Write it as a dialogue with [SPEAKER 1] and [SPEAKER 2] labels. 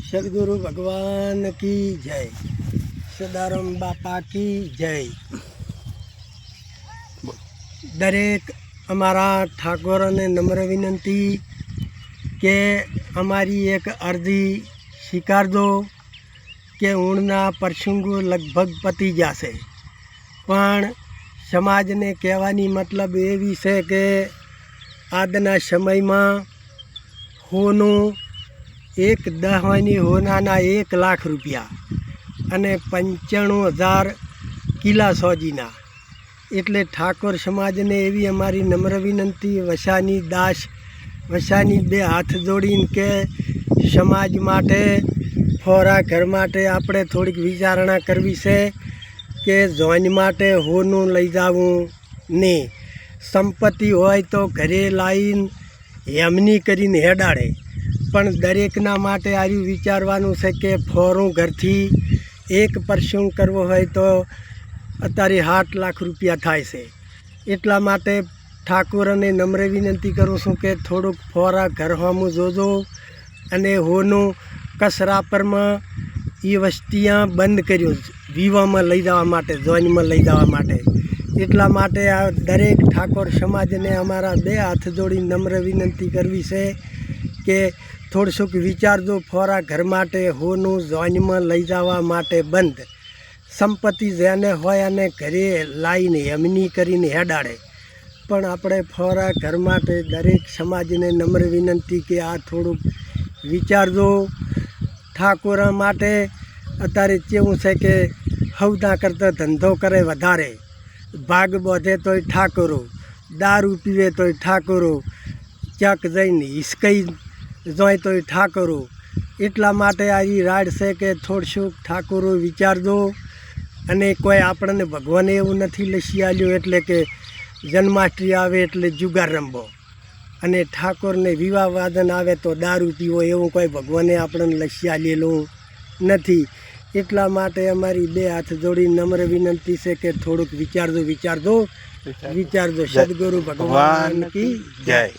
[SPEAKER 1] सदगुरु भगवान की जय, सदाराम बापा की जय। दरेक अमारा ठाकुर ने नम्र विनंती के अमारी एक अर्जी स्वीकार दो के ऊणना प्रसंगो लगभग पती जाशे, पण समाज ने कहेवानी मतलब एवी छे के आजना समय में होनो एक दहानी होना 1 लाख रुपया अने 95,000 किला सोजीना। एटले ठाकुर समाज ने एवी अमारी नम्र विनंती वसानी दास वसानी बे हाथ जोड़ीने के समाज माटे फोरा घर माटे आपणे थोड़ीक विचारणा करवी छे के जोइन माटे होનું लई जावुं ने संपत्ति होय तो घरे लाईन हेमनी करीने हेडाड़े, पण दरेकना माटे आर्युं विचारवानुं छे के फोरूं घरथी एक प्रसंग करवो होय तो अत्यारे 8 लाख रुपया थाय छे। एटला माटे ठाकुर ने नम्र विनंती करूँ छूं के थोड़ुंक फोरा घर होमું जोजो अने होનું कसरा पर में ये वस्तियाँ बंद कर्यो वीवा में लई जवा माटे जोइन में लई जवा माटे। एटला माटे आ दरेक ठाकुर समाज ने अमारा 2 हाथ जोड़ी नम्र विनंती करवी छे के थोड़ुंक विचार दो फोरा घर माटे होનું जोइन में लई जवा माटे बंद। संपत्ति जेने होय अने घरे लाईने हेमनी करीने हेडाड़े, पण आपणे फोरा घर माटे दरेक समाज ने नम्र विनंती के आ थोड़ुंक विचार दो। ठाकुर माटे अत्यारे केवुं छे के हवदा करता धंधो करे वधारे, भाग बोधे तोय ठाकुरो, दारू पीवे तोय ठाकुरो, चक जईने हिसकाई जोय तोय ठाकुरो। एटला माटे आ राड छे के थोड़शुंक ठाकुरो विचार दो। अने कोई आपणे भगवाने एवुं नथी लसी आल्युं एटले के जन्माष्टमी आवे एटले जुगार रमवो अने ठाकुर ने विवाह वादन आवे तो दारू पीवो एवुं कोई भगवाने आपणे लसी आलेलुं नथी। एटला माटे अमारी 2 हाथ जोड़ी नम्र विनंती छे के थोड़ुंक विचार दो सद्गुरु भगवान की जय।